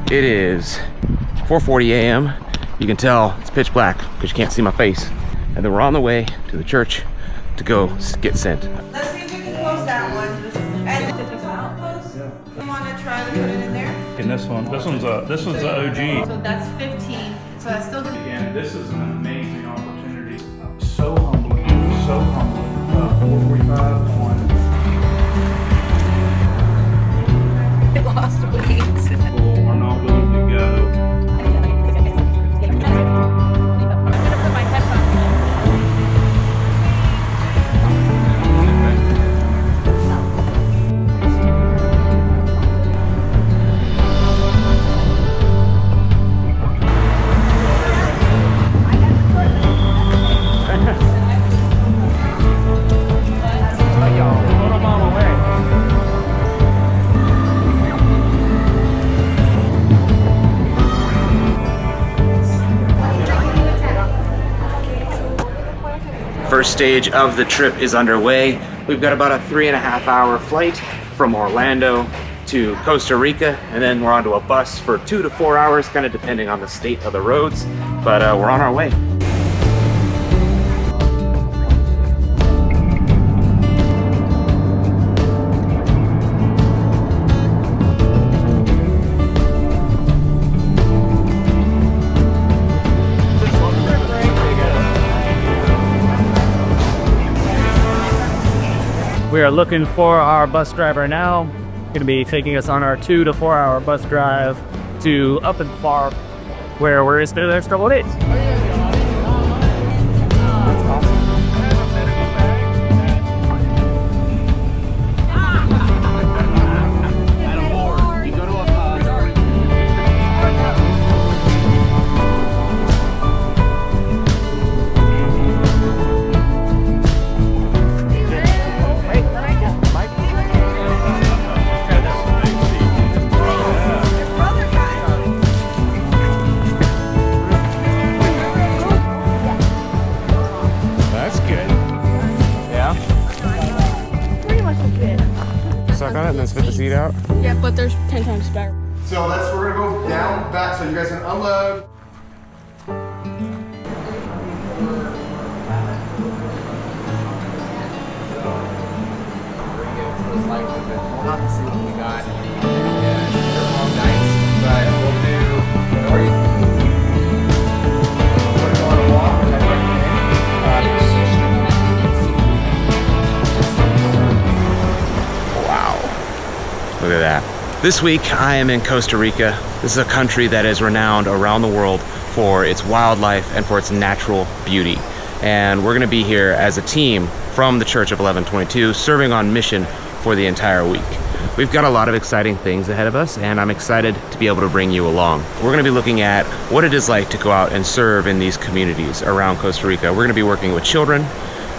It is 4:40 a.m. You can tell it's pitch black because you can't see my face. And then we're on the way to the church to go get sent. Let's see if we can close that one. And you want to try to put it in there? And this one's the OG. So that's 15. So that's still good. Again, this is an amazing opportunity. So humbling, so humbling. 445 on. I lost weight. People are not willing to go. First stage of the trip is underway. We've got about a 3.5-hour flight from Orlando to Costa Rica, and then we're onto a bus for 2 to 4 hours, kind of depending on the state of the roads, but we're on our way. We are looking for our bus driver now. Going to be taking us on our 2 to 4 hour bus drive to up and far, where we're going to stay the next couple of days. Suck on it and then spit the seed out? Yeah, but there's 10 times better. So we're gonna go down back so you guys can unload. We'll have to see what we got. Yeah, they're long nights, but we'll do. Or you want to go on a walk? Look at that. This week I am in Costa Rica. This is a country that is renowned around the world for its wildlife and for its natural beauty. And we're gonna be here as a team from the Church of 1122, serving on mission for the entire week. We've got a lot of exciting things ahead of us, and I'm excited to be able to bring you along. We're gonna be looking at what it is like to go out and serve in these communities around Costa Rica. We're gonna be working with children.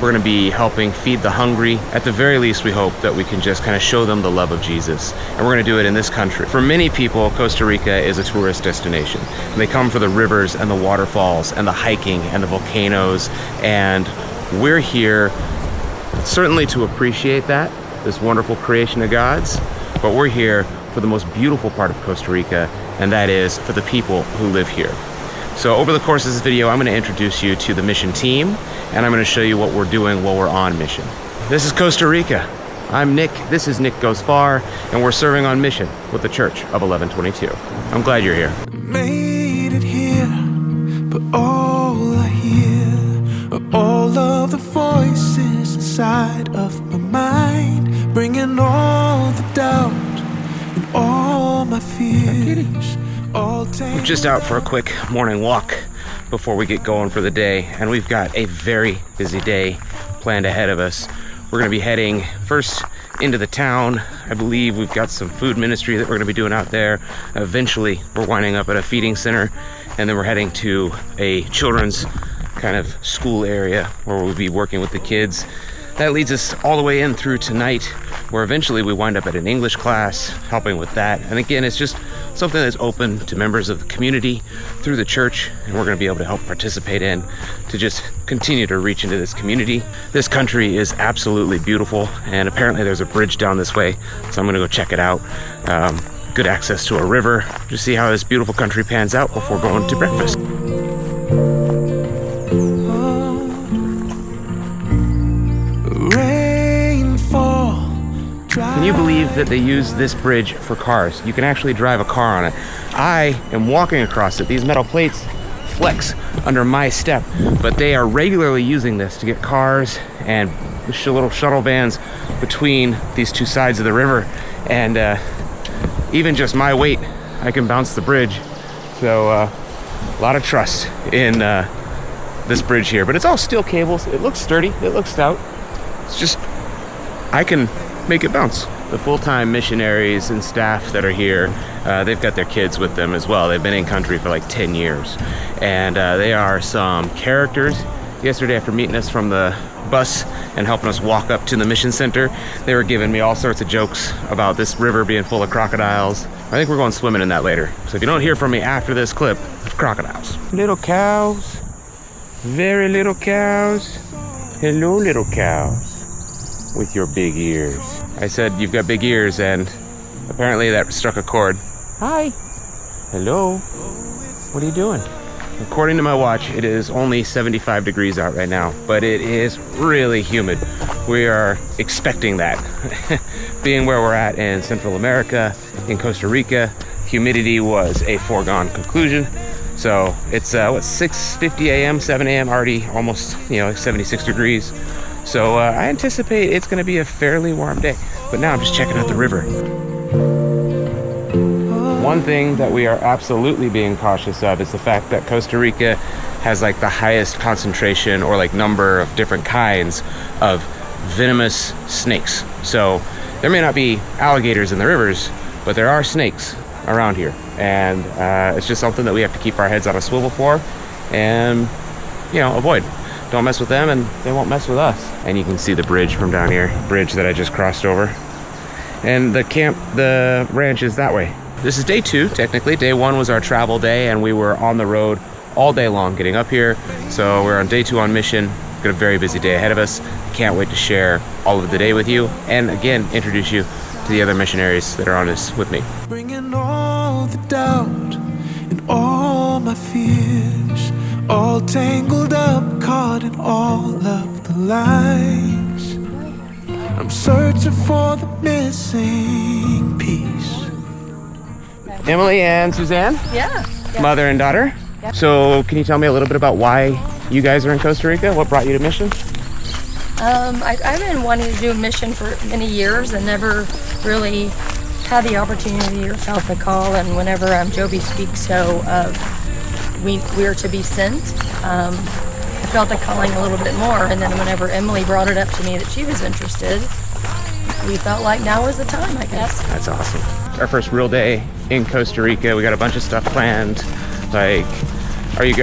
We're gonna be helping feed the hungry. At the very least, we hope that we can just kind of show them the love of Jesus. And we're gonna do it in this country. For many people, Costa Rica is a tourist destination. And they come for the rivers and the waterfalls and the hiking and the volcanoes. And we're here certainly to appreciate that, this wonderful creation of God's, but we're here for the most beautiful part of Costa Rica, and that is for the people who live here. So over the course of this video, I'm gonna introduce you to the mission team, and I'm gonna show you what we're doing while we're on mission. This is Costa Rica. I'm Nick, this is Nick Goes Far, and we're serving on mission with the Church of 1122. I'm glad you're here. Made it here, but all I hear are all of the voices inside of my mind, bringing all the doubt and all my fears. We're just out for a quick morning walk before we get going for the day, and we've got a very busy day planned ahead of us. We're gonna be heading first into the town. I believe we've got some food ministry that we're gonna be doing out there. Eventually, we're winding up at a feeding center, and then we're heading to a children's kind of school area where we'll be working with the kids. That leads us all the way in through tonight, where eventually we wind up at an English class, helping with that. And again, it's just something that's open to members of the community through the church, and we're gonna be able to help participate in to just continue to reach into this community. This country is absolutely beautiful, and apparently there's a bridge down this way, so I'm gonna go check it out. good access to a river. Just see how this beautiful country pans out before going to breakfast. Can you believe that they use this bridge for cars? You can actually drive a car on it. I am walking across it. These metal plates flex under my step, but they are regularly using this to get cars and little shuttle vans between these two sides of the river. And even just my weight, I can bounce the bridge. So a lot of trust in this bridge here, but it's all steel cables. It looks sturdy, it looks stout. It's just, I can make it bounce. The full-time missionaries and staff that are here, they've got their kids with them as well. They've been in country for like 10 years. And they are some characters. Yesterday, after meeting us from the bus and helping us walk up to the mission center, they were giving me all sorts of jokes about this river being full of crocodiles. I think we're going swimming in that later. So if you don't hear from me after this clip, crocodiles. Little cows, very little cows. Hello, little cows with your big ears. I said, you've got big ears, and apparently that struck a chord. Hi. Hello. What are you doing? According to my watch, it is only 75 degrees out right now, but it is really humid. We are expecting that. Being where we're at in Central America, in Costa Rica, humidity was a foregone conclusion. So it's what, 6:50 a.m., 7 a.m. already almost, 76 degrees. So I anticipate it's going to be a fairly warm day. But now I'm just checking out the river. One thing that we are absolutely being cautious of is the fact that Costa Rica has like the highest concentration or like number of different kinds of venomous snakes. So there may not be alligators in the rivers, but there are snakes around here. And it's just something that we have to keep our heads on a swivel for and, avoid. Don't mess with them and they won't mess with us. And you can see the bridge from down here, bridge that I just crossed over. And the ranch is that way. This is day 2, technically. Day 1 was our travel day and we were on the road all day long getting up here. So we're on day 2 on mission. Got a very busy day ahead of us. Can't wait to share all of the day with you. And again, introduce you to the other missionaries that are on this with me. Bringing all the doubt and all my fears, all tangled up, caught in all of the lies. I'm searching for the missing piece. Emily and Suzanne? Yeah. Mother and daughter? Yep. So can you tell me a little bit about why you guys are in Costa Rica? What brought you to mission? I've been wanting to do a mission for many years and never really had the opportunity or felt the call. And whenever Joby speaks we are to be sent, I felt the calling a little bit more. And then whenever Emily brought it up to me that she was interested, we felt like now was the time, I guess. That's awesome. Our first real day in Costa Rica. We got a bunch of stuff planned. Like, are you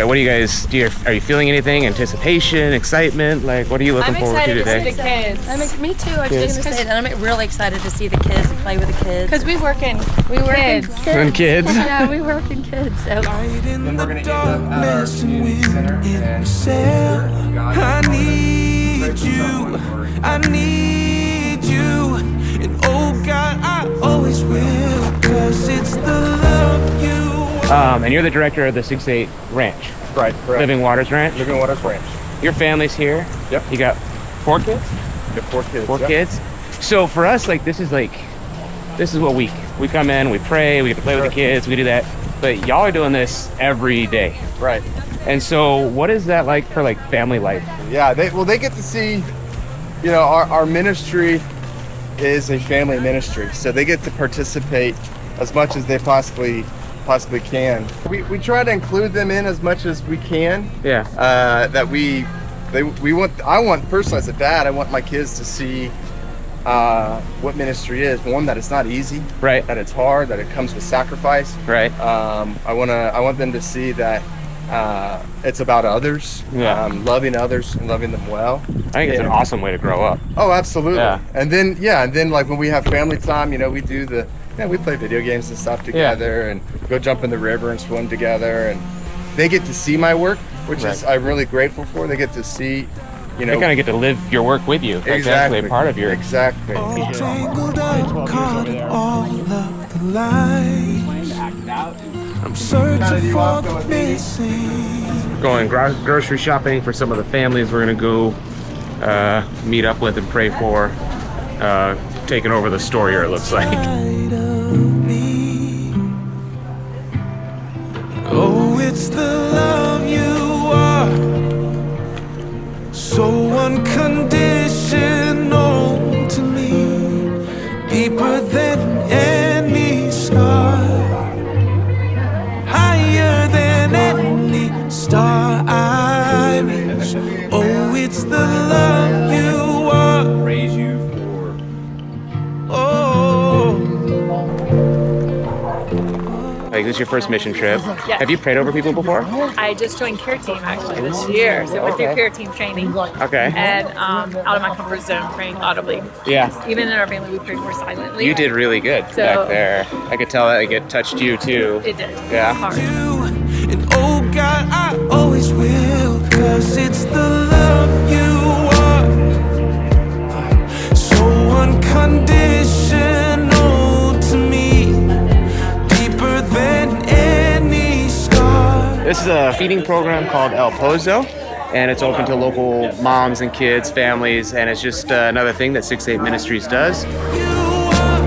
feeling anything? Anticipation, excitement? Like, what are you looking forward to today? I'm excited to see the kids. Me too. I was just gonna say that. I'm really excited to see the kids and play with the kids. Because we work in kids. And kids? Yeah, we work in kids. So. In the darkness and wind in the sail. I need you. I need you. And oh God, I always will. 'Cause it's the love you. And you're the director of the 6-8 Ranch. Right, correct. Living Waters Ranch. Living Waters Ranch. Your family's here. Yep. You got 4 kids? We have 4 kids. 4 yep. kids. So for us, this is what we come in, we pray, we get to play with the kids, we do that. But y'all are doing this every day. Right. And so what is that like for family life? Yeah, they get to see, our ministry is a family ministry. So they get to participate as much as they possibly can. We try to include them in as much as we can. Yeah. I want personally as a dad, I want my kids to see what ministry is. One, that it's not easy. Right. That it's hard. That it comes with sacrifice. Right. I want them to see that it's about others. Yeah. Loving others and loving them well. I think it's an awesome way to grow up. Oh, absolutely. Yeah. And then when we have family time, we do we play video games and stuff together and go jump in the river and swim together, and they get to see my work, which is I'm really grateful for. They get to see, They kind of get to live your work with you. That's exactly actually a part of your... Exactly. All tangled up, caught in all of the the light. I'm searching for the missing. Going grocery shopping for some of the families we're gonna go meet up with and pray for. Taking over the store here, it looks like. Oh, it's the love you are, so unconditional to me, deeper than any scar, higher than any star I reach. Oh, it's the love you are. Praise you for. Oh. Like, this is your first mission trip. Yes. Have you prayed over people before? I just joined care team actually this year, so I went through care team training. Okay. And out of my comfort zone, praying audibly. Yeah. Even in our family, we prayed more silently. You did really good So- back there. I could tell that it touched you too. It did. Yeah. It's hard. And oh God, I always will, 'cause it's the love you are, so unconditional to me, deeper than any scar. This is a feeding program called El Pozo, and it's open to local moms and kids, families, and it's just another thing that 6-8 Ministries does. You are,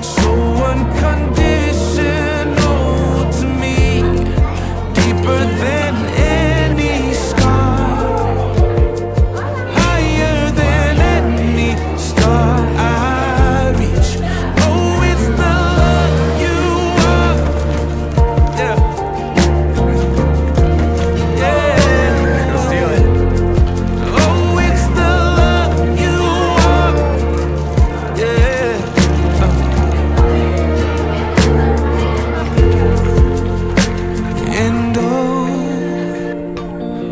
so unconditional to me, deeper than any scar, higher than any star I reach. Oh, it's the love you are. Yeah. Yeah. Let's do it. Oh, it's the love you are. Yeah. And oh,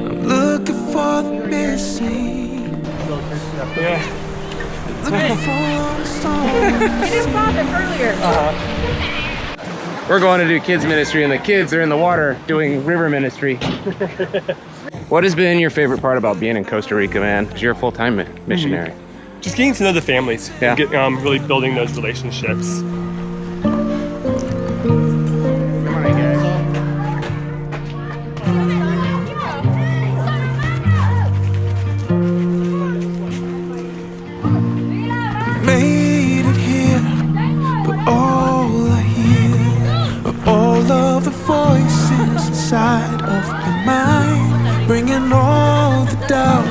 I'm looking for the missing. Looking for the song. We're going to do kids ministry, and the kids are in the water doing river ministry. What has been your favorite part about being in Costa Rica, man? 'Cause you're a full-time missionary. Just getting to know the families, Yeah. really building those relationships. Come on, guys. Made it here, but all I hear are all of the voices inside of my mind, bringing all the doubt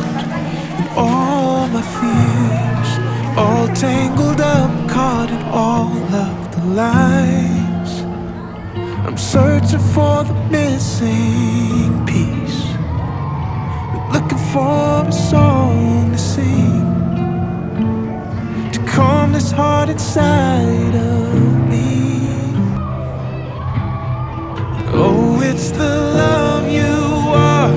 and all my fears, all tangled up, caught in all of the lies. I'm searching for the missing piece, but looking for a song to sing, calm this heart inside of me. Oh, it's the love you are,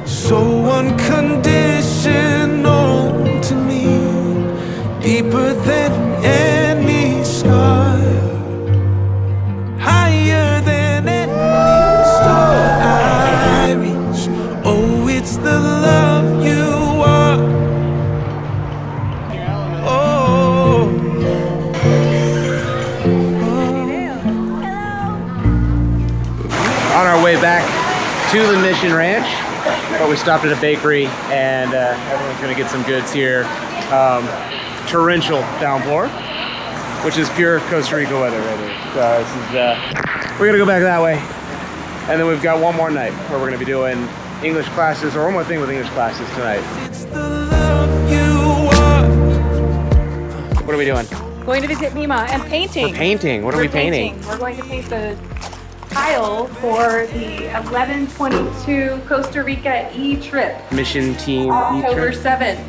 so unconditional to me, deeper than any scar, higher than any star I reach. Oh, it's the love you are. On our way back to the Mission Ranch, but we stopped at a bakery, and everyone's gonna get some goods here. Torrential downpour, which is pure Costa Rica weather right here. So this is, we're gonna go back that way, and then we've got one more night where we're gonna be doing English classes, or one more thing with English classes tonight. It's the love you are. What are we doing? Going to visit Mima and painting. We're painting. What are we painting? We're going to paint the tile for the 1122 Costa Rica E-Trip. Mission team October E-Trip. 7th,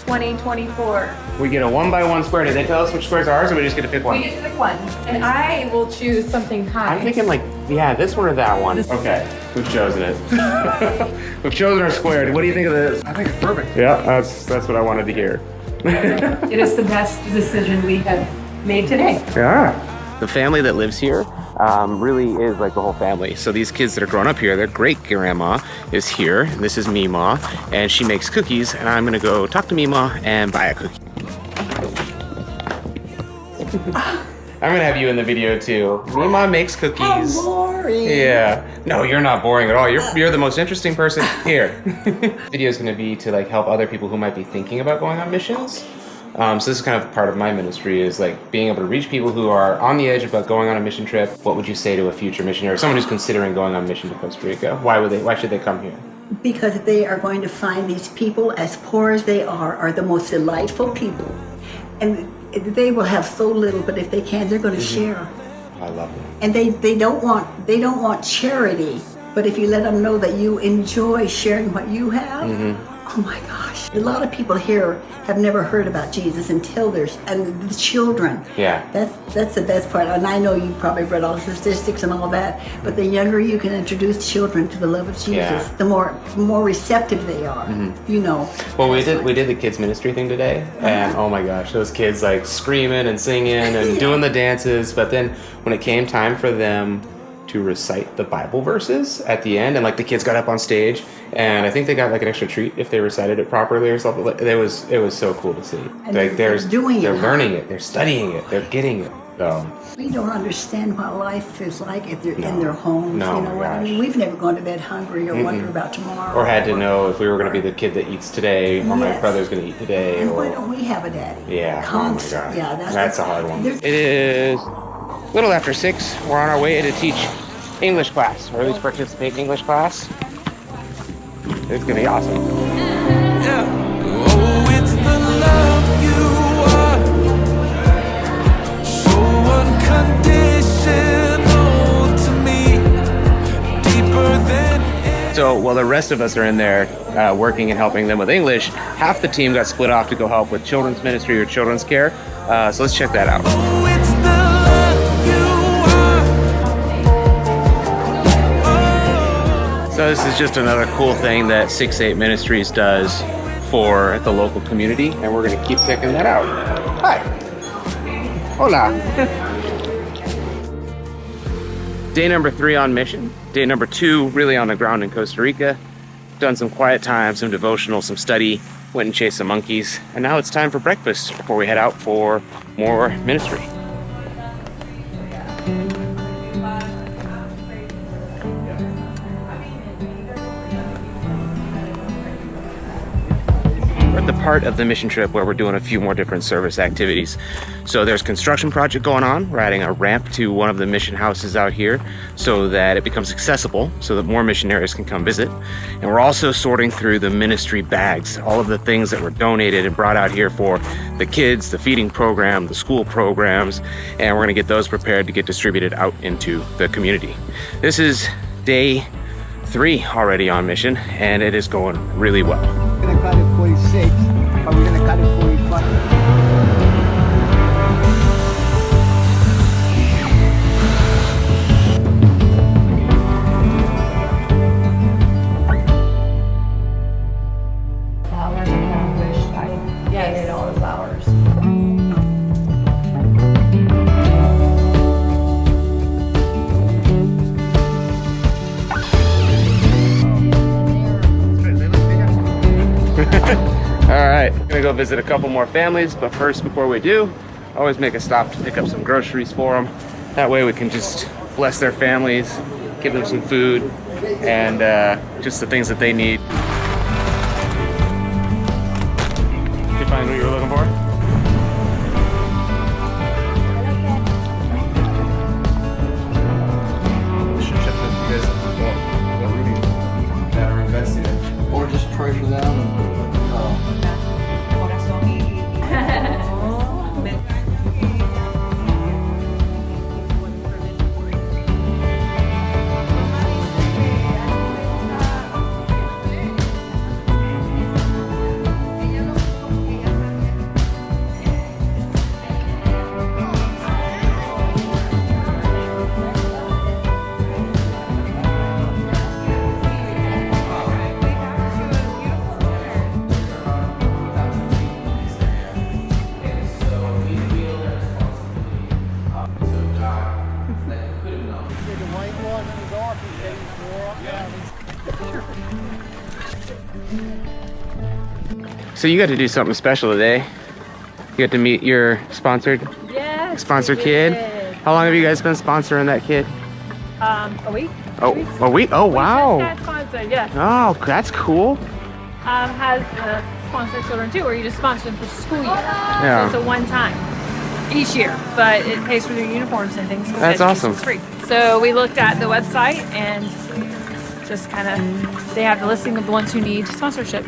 2024. We get a 1x1 square. Did they tell us which squares are ours, or we just get to pick one? We get to pick one. And I will choose something high. I'm thinking like, yeah, this one or that one. Okay, we've chosen it. We've chosen our square. What do you think of this? I think it's perfect. Yeah, that's what I wanted to hear. It is the best decision we have made today. Yeah. The family that lives here really is like the whole family. So these kids that are growing up here, their great grandma is here. And this is Mima, and she makes cookies. And I'm gonna go talk to Mima and buy a cookie. I'm gonna have you in the video too. Me, Mom makes cookies. Boring. Yeah. No, you're not boring at all. You're the most interesting person here. Video is gonna be to like help other people who might be thinking about going on missions. So this is kind of part of my ministry, is like being able to reach people who are on the edge about going on a mission trip. What would you say to a future missionary, someone who's considering going on a mission to Costa Rica? Why should they come here? Because they are going to find these people, as poor as they are the most delightful people. And they will have so little, but if they can, they're going to share. I love it. And they don't want charity, but if you let them know that you enjoy sharing what you have, oh my gosh. A lot of people here have never heard about Jesus until and the children. Yeah. That's the best part. And I know you probably read all the statistics and all that, but the younger you can introduce children to the love of Jesus, the more receptive they are, you know. Well, we did the kids ministry thing today, and oh my gosh, those kids like screaming and singing and doing the dances, but then when it came time for them to recite the Bible verses at the end, and like the kids got up on stage, and I think they got like an extra treat if they recited it properly or something. It was so cool to see. And like they're doing it. They're learning it. They're studying it. They're getting it. We don't understand what life is like if they're in their homes. No, you know what I mean? We've never gone to bed hungry or wonder about tomorrow. Or had to know if we were going to be the kid that eats today, or my Yes. brother's going to eat today. And or why don't we have a daddy? Yeah. Constant. Oh my God. Yeah, that's a hard one. It is a little after 6. We're on our way to teach English class, or at least participate in English class. It's gonna be awesome. Oh, it's the love you are, so unconditional to me, deeper than. So while the rest of us are in there working and helping them with English, half the team got split off to go help with children's ministry or children's care. So let's check that out. Oh, it's the love you are. So this is just another cool thing that 6-8 Ministries does for the local community, and we're gonna keep checking that out. Hi. Hola. Day number 3 on mission. Day number 2 really on the ground in Costa Rica. Done some quiet time, some devotional, some study, went and chased some monkeys, and now it's time for breakfast before we head out for more ministry. We're at the part of the mission trip where we're doing a few more different service activities. So there's a construction project going on. We're adding a ramp to one of the mission houses out here so that it becomes accessible so that more missionaries can come visit. And we're also sorting through the ministry bags, all of the things that were donated and brought out here for the kids, the feeding program, the school programs, and we're gonna get those prepared to get distributed out into the community. This is day 3 already on mission, and it is going really well. We're gonna cut it 46, or we're gonna cut it 45. Flowers, I wish I planted all the flowers. All right, gonna go visit a couple more families, but first, before we do, always make a stop to pick up some groceries for them. That way we can just bless their families, give them some food, and just the things that they need. Did you find what you were looking for? Should check with you guys what Rudy that are invested in. Or just pray for them. So you got to do something special today. You got to meet your sponsored Yes. Sponsor kid. How long have you guys been sponsoring that kid? A week. Oh, a week? Oh, wow. We just got sponsored, yes. Oh, that's cool. Has sponsor children too, where you just sponsor them for school year. Yeah. So it's a one-time each year, but it pays for their uniforms and things. That's awesome. It's free. So we looked at the website and just kind of, they have the listing of the ones who need sponsorship.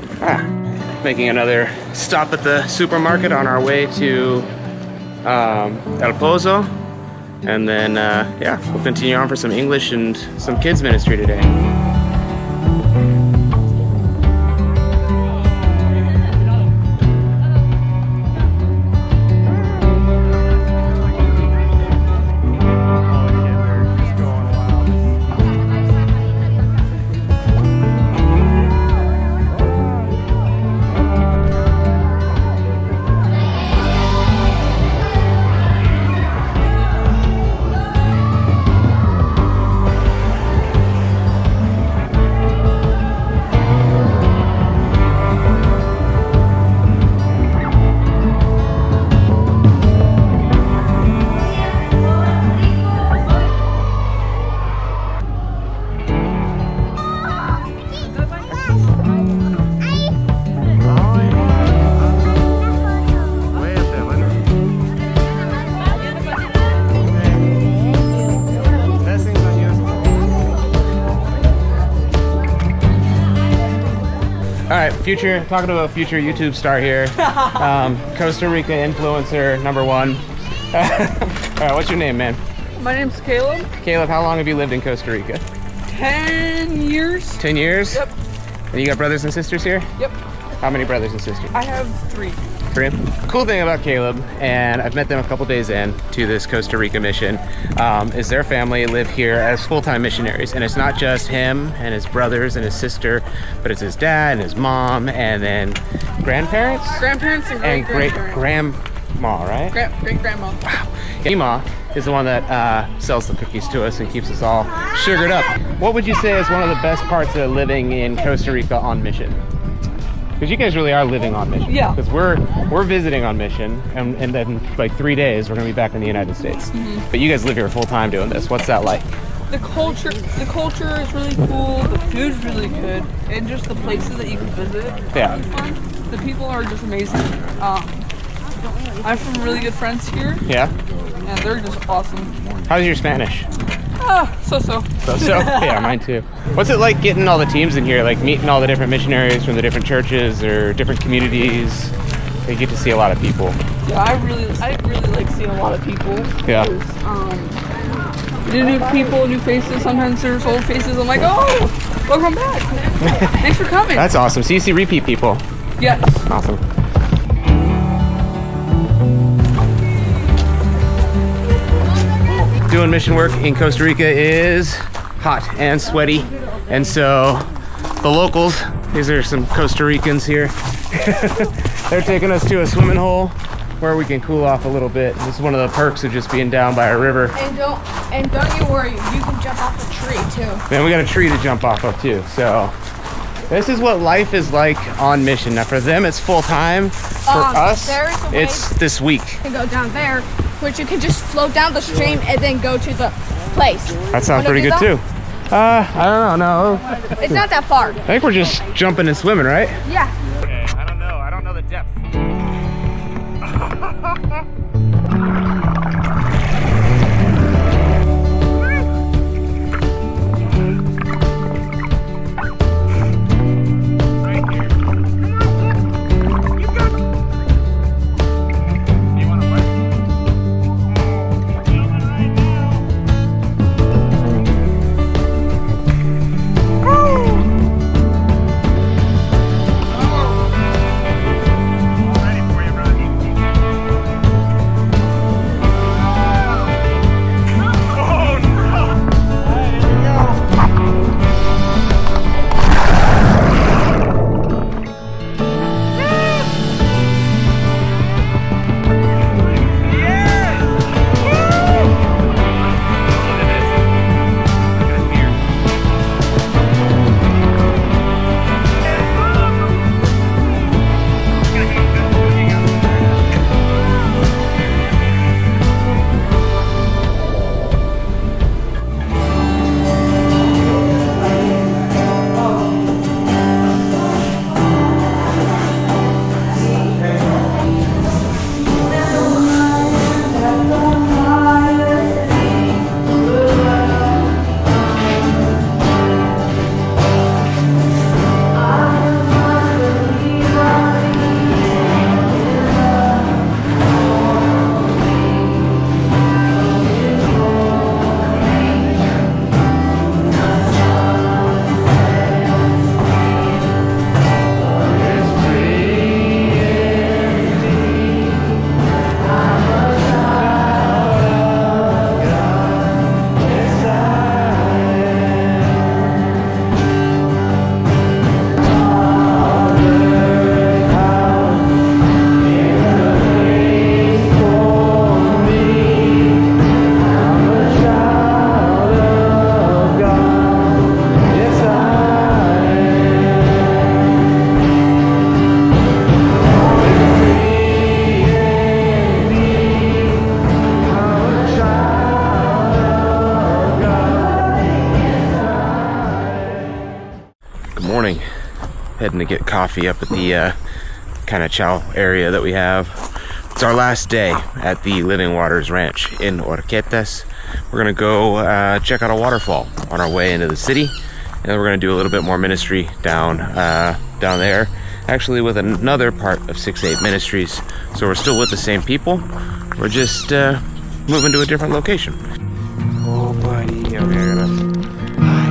Making another stop at the supermarket on our way to El Pozo. And then, yeah, we'll continue on for some English and some kids ministry today. Talking to a future YouTube star here. Costa Rica influencer #1. All right, what's your name, man? My name's Caleb. Caleb, how long have you lived in Costa Rica? 10 years. 10 years? Yep. And you got brothers and sisters here? Yep. How many brothers and sisters? I have 3. 3? Cool thing about Caleb, and I've met them a couple days in to this Costa Rica mission, is their family live here as full-time missionaries. And it's not just him and his brothers and his sister, but it's his dad and his mom, and then grandparents? Grandparents and great-grandma, right? Great-grandma. Wow. Grandma is the one that sells the cookies to us and keeps us all sugared up. What would you say is one of the best parts of living in Costa Rica on mission? Because you guys really are living on mission. Yeah. Because we're visiting on mission, and then like 3 days we're gonna be back in the United States. Mm-hmm. But you guys live here full time doing this. What's that like? The culture is really cool. The food's really good, and just the places that you can visit. Yeah. Fun. The people are just amazing. I have some really good friends here. Yeah. And they're just awesome. How's your Spanish? So-so. So-so? Yeah, mine too. What's it like getting all the teams in here, like meeting all the different missionaries from the different churches or different communities? You get to see a lot of people. Yeah, I really like seeing a lot of people. Yeah. New people, new faces. Sometimes there's old faces. I'm like, oh, welcome back. Thanks for coming. That's awesome. So you see repeat people? Yes. Awesome. Doing mission work in Costa Rica is hot and sweaty, and so the locals, these are some Costa Ricans here, they're taking us to a swimming hole where we can cool off a little bit. This is one of the perks of just being down by a river. And don't you worry, you can jump off a tree too. And we got a tree to jump off of too. So this is what life is like on mission. Now for them it's full time. For us, it's this week. You can go down there, which you can just float down the stream and then go to the place. That sounds pretty good too. I don't know, no. It's not that far. I think we're just jumping and swimming, right? Yeah. Okay, I don't know the depth. heading to get coffee up at the kind of chow area that we have. It's our last day at the Living Waters Ranch in Horquetas. We're gonna go check out a waterfall on our way into the city, and then we're gonna do a little bit more ministry down there, actually with another part of 6-8 Ministries. So we're still with the same people. We're just moving to a different location. Oh, buddy. Okay, I gotta... Hi.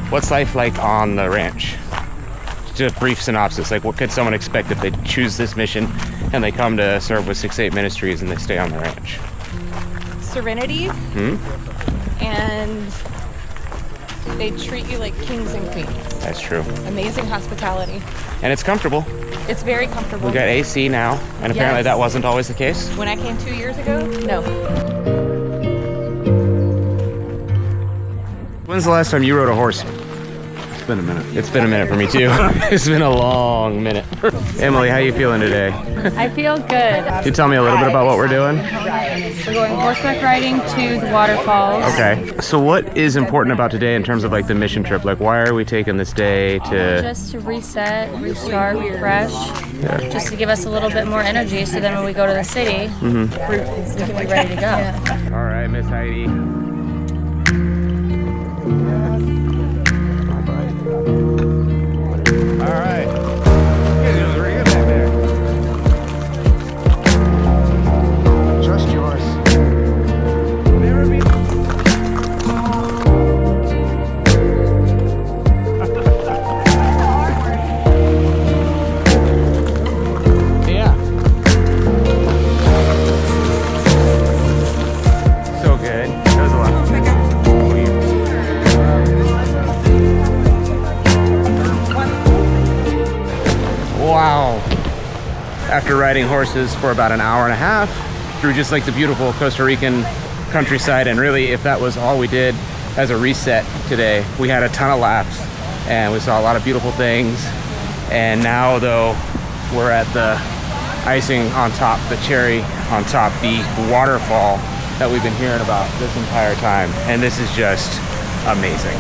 What's life like on the ranch? Just a brief synopsis. Like, what could someone expect if they choose this mission and they come to serve with 6-8 Ministries and they stay on the ranch? Serenity, and they treat you like kings and queens. That's true. Amazing hospitality. And it's comfortable. It's very comfortable. We got AC now, and apparently that wasn't always the case. When I came 2 years ago, no. When's the last time you rode a horse? It's been a minute. It's been a minute for me too. It's been a long minute. Emily, how you feeling today? I feel good. Can you tell me a little bit about what we're doing? We're going horseback riding to the waterfalls. Okay. So what is important about today in terms of like the mission trip? Like, why are we taking this day to... Just to reset, restart, refresh, just to give us a little bit more energy so then when we go to the city, we can be ready to go. All right, Miss Heidi. All right. You guys are doing really good back there. Trust yours. Never be. Yeah. So good. That was a lot. Wow. After riding horses for about an hour and a half through just like the beautiful Costa Rican countryside, and really if that was all we did as a reset today, we had a ton of laughs and we saw a lot of beautiful things. And now though, we're at the icing on top, the cherry on top, the waterfall that we've been hearing about this entire time. And this is just amazing.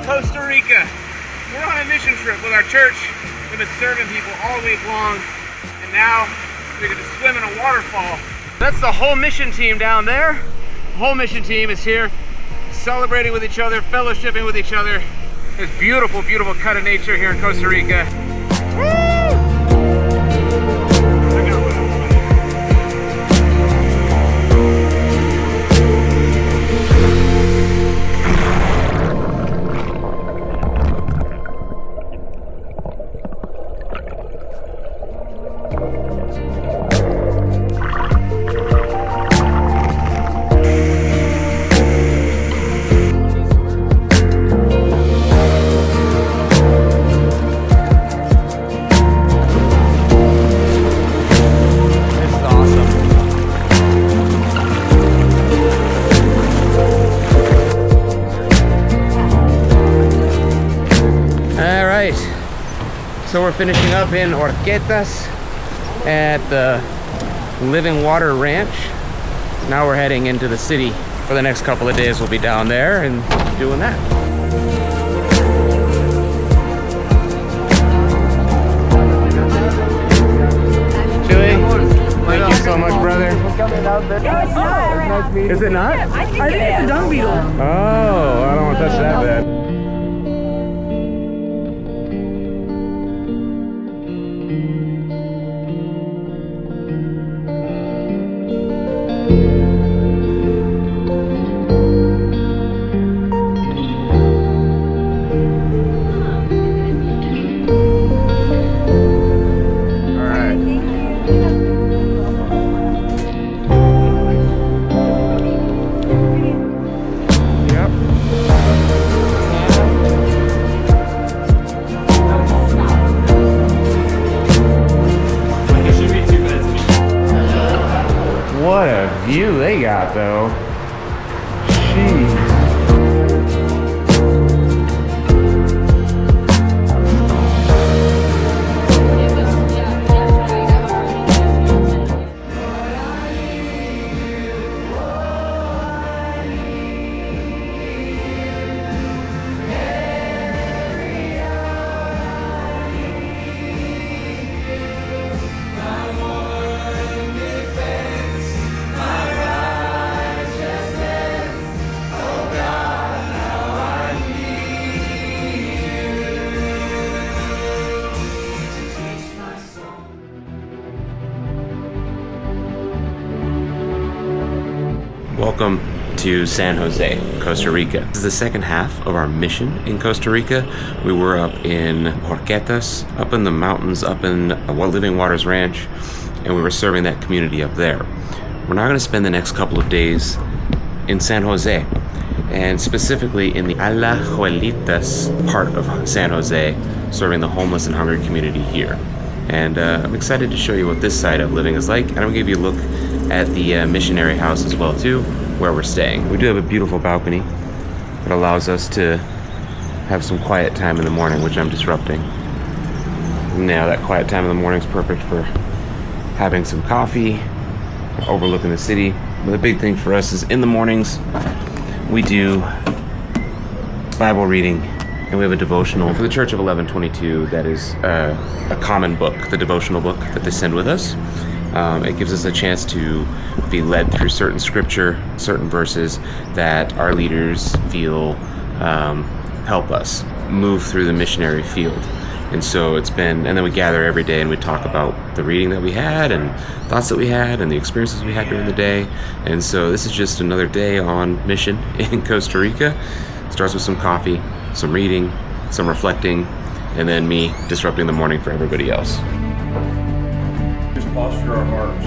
Costa Rica. We're on a mission trip with our church. We've been serving people all week long, and now we're gonna swim in a waterfall. That's the whole mission team down there. The whole mission team is here, celebrating with each other, fellowshipping with each other. This beautiful, beautiful cut of nature here in Costa Rica. So we're finishing up in Horquetas at the Living Water Ranch. Now we're heading into the city. For the next couple of days we'll be down there and doing that. Thank you so much, brother. Is it not? I think it's a dung beetle. Oh, I don't want to touch that bad. view they got, though. Jeez. Welcome to San Jose, Costa Rica. This is the second half of our mission in Costa Rica. We were up in Horquetas, up in the mountains, up in Living Waters Ranch, and we were serving that community up there. We're now going to spend the next couple of days in San Jose, and specifically in the Alajuelitas part of San Jose, serving the homeless and hungry community here. And I'm excited to show you what this side of living is like, and I'm going to give you a look at the missionary house as well too, where we're staying. We do have a beautiful balcony that allows us to have some quiet time in the morning, which I'm disrupting. Now that quiet time in the morning is perfect for having some coffee, overlooking the city. But the big thing for us is in the mornings we do Bible reading, and we have a devotional for the Church of 1122 that is a common book, the devotional book that they send with us. It gives us a chance to be led through certain scripture, certain verses that our leaders feel help us move through the missionary field. And so it's been, and then we gather every day and we talk about the reading that we had and thoughts that we had and the experiences we had during the day. And so this is just another day on mission in Costa Rica. It starts with some coffee, some reading, some reflecting, and then me disrupting the morning for everybody else. Just posture our hearts.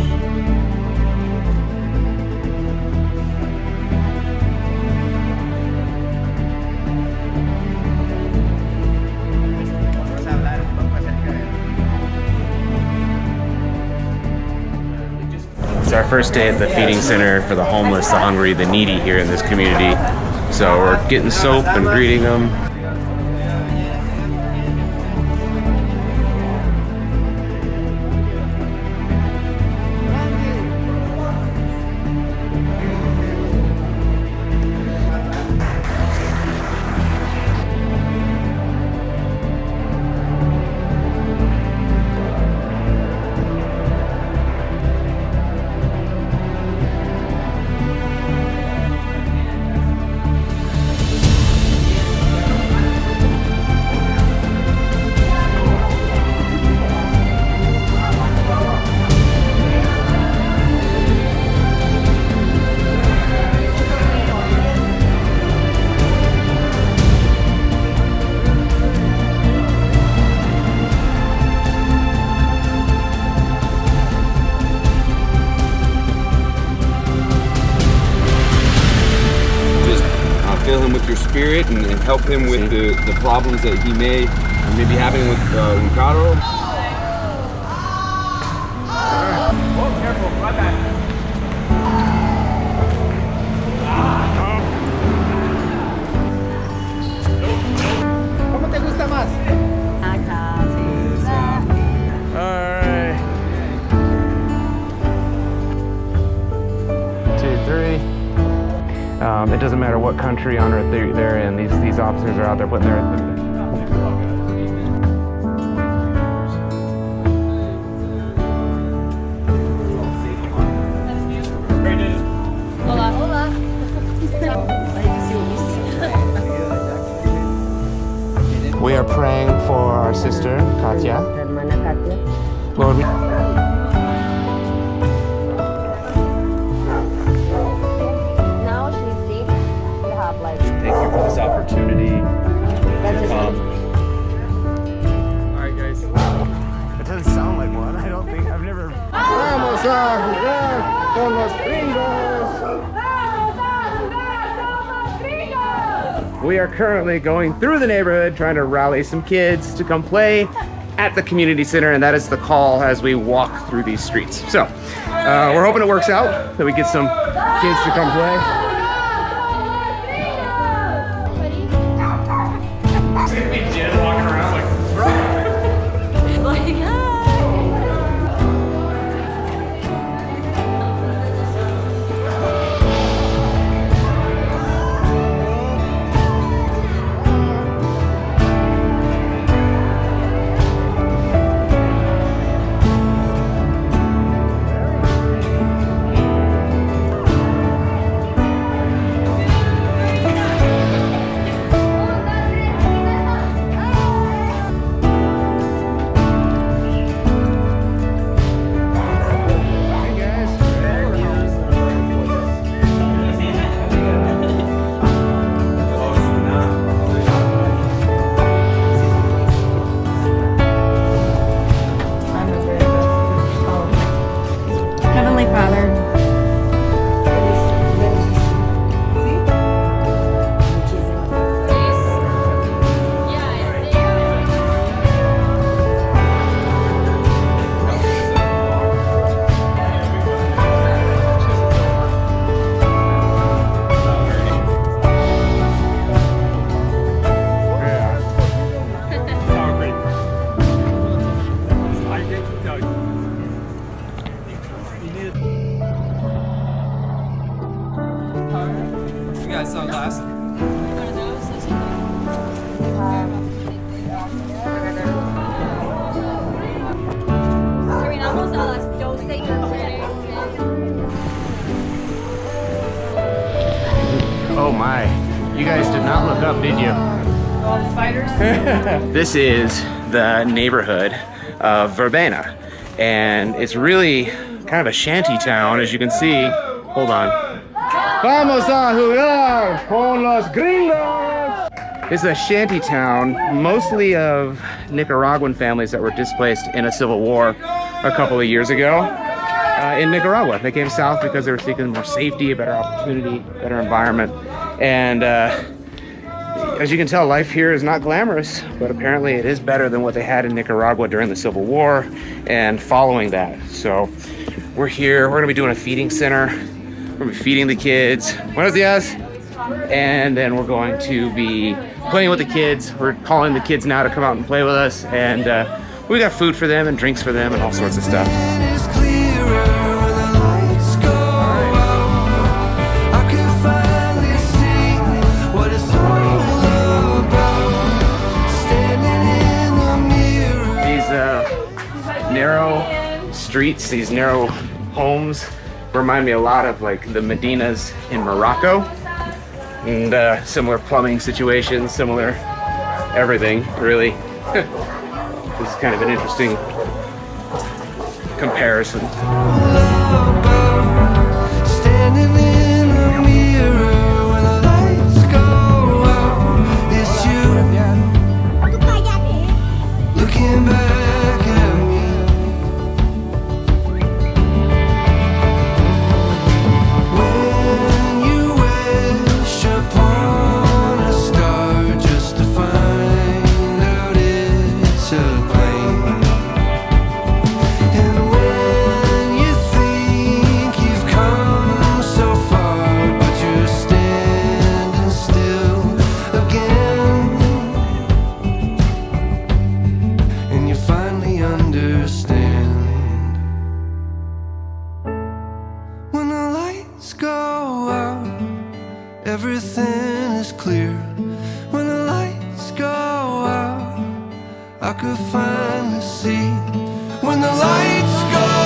It's our first day at the feeding center for the homeless, the hungry, the needy here in this community. So we're getting soap and greeting them. Fill him with your spirit and help him with the problems that he may be having with Ricardo. Oh, careful, right back. ¿Cómo te gusta más? Alright. 2, 3. It doesn't matter what country on earth they're in. These officers are out there putting their... Hola, hola. We are praying for our sister, Katya. Lord, we... Thank you for this opportunity to come. Alright guys. It doesn't sound like one. I don't think, I've never... Vamos a jugar con los gringos. We are currently going through the neighborhood trying to rally some kids to come play at the community center, and that is the call as we walk through these streets. So we're hoping it works out, that we get some kids to come play. Heavenly Father, You guys sunglasses? Oh my, you guys did not look up, did you? All the spiders? This is the neighborhood of Verbena, and it's really kind of a shanty town, as you can see. Hold on. Vamos a jugar con los gringos! It's a shanty town, mostly of Nicaraguan families that were displaced in a civil war a couple of years ago in Nicaragua. They came south because they were seeking more safety, a better opportunity, better environment. And as you can tell, life here is not glamorous, but apparently it is better than what they had in Nicaragua during the Civil War and following that. So we're here, we're gonna be doing a feeding center. We're gonna be feeding the kids. Buenos dias. And then we're going to be playing with the kids. We're calling the kids now to come out and play with us. And we got food for them and drinks for them and all sorts of stuff. Narrow streets, these narrow homes remind me a lot of like the Medinas in Morocco, and similar plumbing situations, similar everything, really. This is kind of an interesting comparison. Everything is clear when the lights go out. I could finally see when the lights go out.